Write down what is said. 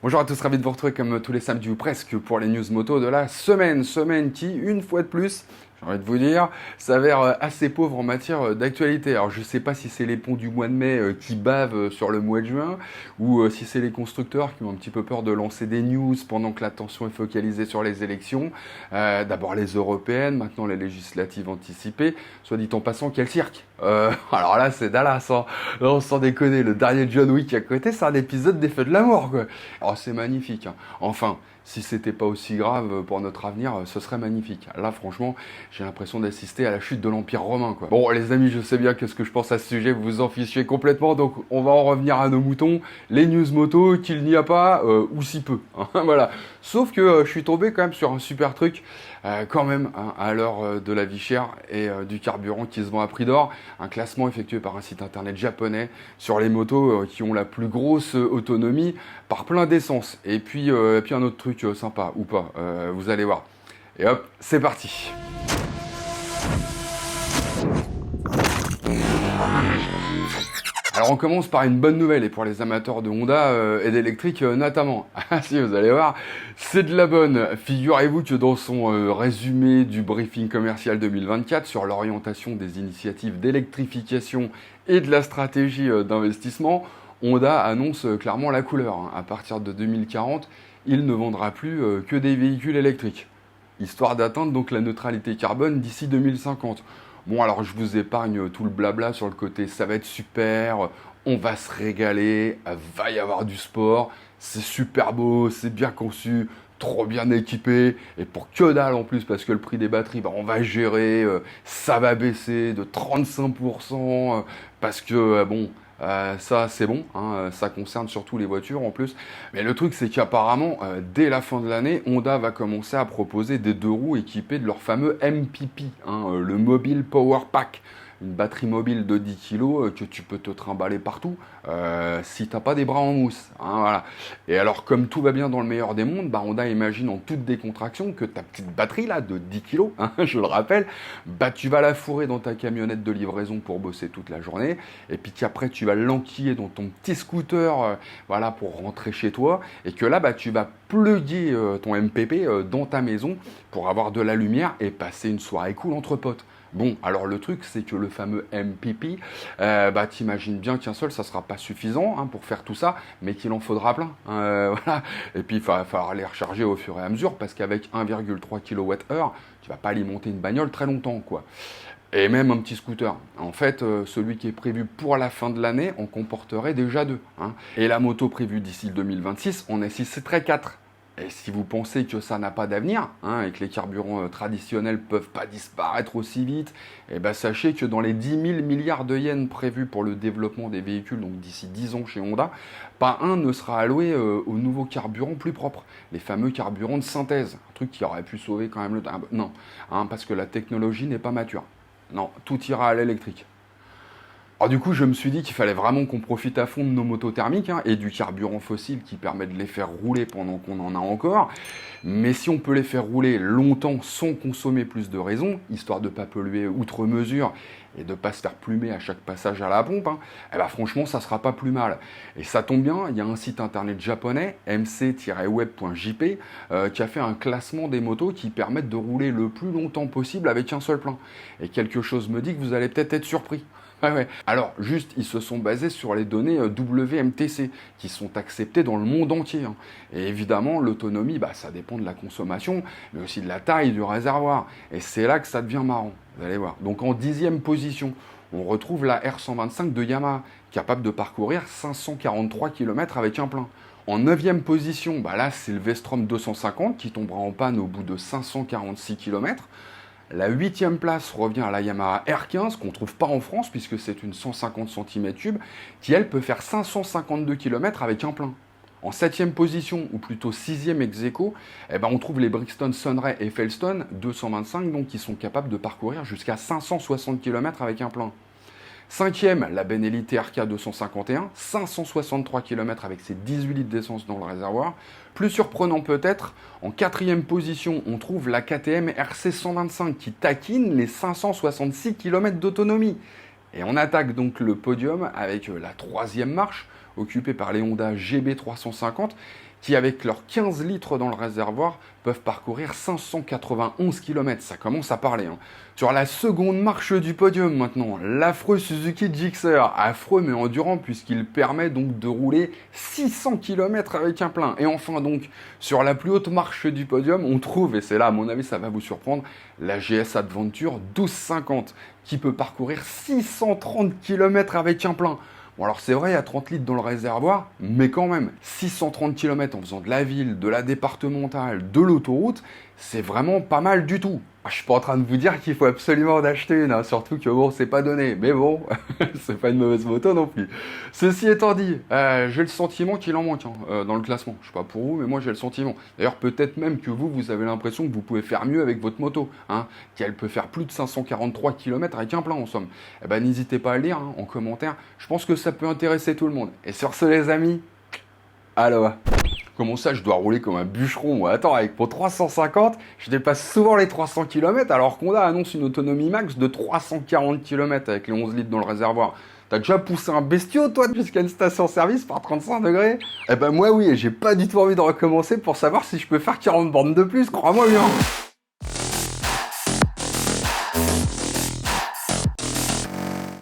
Bonjour à tous, ravi de vous retrouver comme tous les samedis ou presque pour les news moto de la semaine. Semaine qui, une fois de plus, j'ai envie de vous dire, s'avère assez pauvre en matière d'actualité. Alors je sais pas si c'est les ponts du mois de mai qui bavent sur le mois de juin ou si c'est les constructeurs qui ont un petit peu peur de lancer des news pendant que l'attention est focalisée sur les élections. D'abord les européennes, maintenant les législatives anticipées. Soit dit en passant, quel cirque. Alors là c'est Dallas, hein. Non, sans déconner, le dernier John Wick à côté, c'est un épisode des Feux de l'amour, quoi. Alors c'est magnifique, hein. Enfin, si c'était pas aussi grave pour notre avenir, ce serait magnifique. Là, franchement, j'ai l'impression d'assister à la chute de l'Empire romain, quoi. Bon, les amis, je sais bien que ce que je pense à ce sujet, vous vous en fichez complètement, donc on va en revenir à nos moutons. Les news moto, qu'il n'y a pas, ou si peu. Hein, voilà. Sauf que je suis tombé quand même sur un super truc, quand même, hein, à l'heure de la vie chère et du carburant qui se vend à prix d'or. Un classement effectué par un site internet japonais sur les motos qui ont la plus grosse autonomie par plein d'essence. Et puis un autre truc sympa, ou pas, vous allez voir. Et hop, c'est parti. Alors on commence par une bonne nouvelle, et pour les amateurs de Honda et d'électrique notamment. Ah si, vous allez voir, c'est de la bonne. Figurez-vous que dans son résumé du briefing commercial 2024 sur l'orientation des initiatives d'électrification et de la stratégie d'investissement, Honda annonce clairement la couleur, hein. À partir de 2040, il ne vendra plus que des véhicules électriques, histoire d'atteindre donc la neutralité carbone d'ici 2050. Bon, alors je vous épargne tout le blabla sur le côté ça va être super, on va se régaler, va y avoir du sport, c'est super beau, c'est bien conçu, trop bien équipé, et pour que dalle en plus, parce que le prix des batteries, bah, on va gérer, ça va baisser de 35%, parce que, bon, ça c'est bon, hein, ça concerne surtout les voitures en plus. Mais le truc c'est qu'apparemment, dès la fin de l'année, Honda va commencer à proposer des deux roues équipées de leur fameux MPP, hein, le Mobile Power Pack. Une batterie mobile de 10 kg que tu peux te trimballer partout si t'as pas des bras en mousse, hein, voilà. Et alors comme tout va bien dans le meilleur des mondes, bah, Honda imagine en toute décontraction que ta petite batterie là de 10 kg, hein, je le rappelle, bah tu vas la fourrer dans ta camionnette de livraison pour bosser toute la journée, et puis qu'après tu vas l'enquiller dans ton petit scooter, voilà, pour rentrer chez toi, et que là bah tu vas plugger ton MPP dans ta maison pour avoir de la lumière et passer une soirée cool entre potes. Bon, alors le truc, c'est que le fameux MPP, bah t'imagines bien qu'un seul, ça sera pas suffisant, hein, pour faire tout ça, mais qu'il en faudra plein. Voilà. Et puis, il va falloir les recharger au fur et à mesure, parce qu'avec 1,3 kWh, tu vas pas alimenter une bagnole très longtemps, quoi. Et même un petit scooter. En fait, celui qui est prévu pour la fin de l'année en comporterait déjà deux, hein. Et la moto prévue d'ici 2026, on est 6 très 4. Et si vous pensez que ça n'a pas d'avenir, hein, et que les carburants traditionnels ne peuvent pas disparaître aussi vite, eh ben sachez que dans les 10 000 milliards de yens prévus pour le développement des véhicules, donc d'ici 10 ans chez Honda, pas un ne sera alloué aux nouveaux carburants plus propres, les fameux carburants de synthèse, un truc qui aurait pu sauver quand même le... Ah, non, hein, parce que la technologie n'est pas mature. Non, tout ira à l'électrique. Alors du coup, je me suis dit qu'il fallait vraiment qu'on profite à fond de nos motos thermiques, hein, et du carburant fossile qui permet de les faire rouler pendant qu'on en a encore. Mais si on peut les faire rouler longtemps sans consommer plus de raison, histoire de ne pas polluer outre mesure et de ne pas se faire plumer à chaque passage à la pompe, hein, eh ben franchement, ça sera pas plus mal. Et ça tombe bien, il y a un site internet japonais, mc-web.jp, qui a fait un classement des motos qui permettent de rouler le plus longtemps possible avec un seul plein. Et quelque chose me dit que vous allez peut-être être surpris. Ouais, ouais. Alors, juste, ils se sont basés sur les données WMTC, qui sont acceptées dans le monde entier, hein. Et évidemment, l'autonomie, bah, ça dépend de la consommation, mais aussi de la taille du réservoir. Et c'est là que ça devient marrant, vous allez voir. Donc, en 10e position, on retrouve la R125 de Yamaha, capable de parcourir 543 km avec un plein. En 9e position, bah là, c'est le Vestrom 250 qui tombera en panne au bout de 546 km. La 8e place revient à la Yamaha R15, qu'on ne trouve pas en France, puisque c'est une 150 cm3, qui elle peut faire 552 km avec un plein. En 7e position, ou plutôt 6e ex aequo, eh ben on trouve les Brixton Sunray et Felstone 225, donc, qui sont capables de parcourir jusqu'à 560 km avec un plein. 5e, la Benelli TRK 251, 563 km avec ses 18 litres d'essence dans le réservoir. Plus surprenant peut-être, en 4e position, on trouve la KTM RC 125 qui taquine les 566 km d'autonomie. Et on attaque donc le podium avec la 3e marche, occupée par les Honda GB350, qui avec leurs 15 litres dans le réservoir peuvent parcourir 591 km. Ça commence à parler. Hein. Sur la seconde marche du podium maintenant, l'affreux Suzuki Gixxer, affreux mais endurant puisqu'il permet donc de rouler 600 km avec un plein. Et enfin donc, sur la plus haute marche du podium, on trouve, et c'est là à mon avis ça va vous surprendre, la GS Adventure 1250 qui peut parcourir 630 km avec un plein. Bon alors c'est vrai, il y a 30 litres dans le réservoir, mais quand même, 630 km en faisant de la ville, de la départementale, de l'autoroute, c'est vraiment pas mal du tout. Je suis pas en train de vous dire qu'il faut absolument en acheter une, hein, surtout que bon, c'est pas donné, mais bon, c'est pas une mauvaise moto non plus. Ceci étant dit, j'ai le sentiment qu'il en manque hein, dans le classement. Je sais pas pour vous, mais moi j'ai le sentiment. D'ailleurs, peut-être même que vous avez l'impression que vous pouvez faire mieux avec votre moto, hein, qu'elle peut faire plus de 543 km avec un plein en somme. Eh ben n'hésitez pas à le dire hein, en commentaire. Je pense que ça peut intéresser tout le monde. Et sur ce les amis, allô. Comment ça, je dois rouler comme un bûcheron? Attends, avec mon 350, je dépasse souvent les 300 km alors qu'Honda annonce une autonomie max de 340 km avec les 11 litres dans le réservoir. T'as déjà poussé un bestiau, toi, jusqu'à une station-service par 35 degrés? Eh ben moi oui, et j'ai pas du tout envie de recommencer pour savoir si je peux faire 40 bornes de plus, crois-moi bien.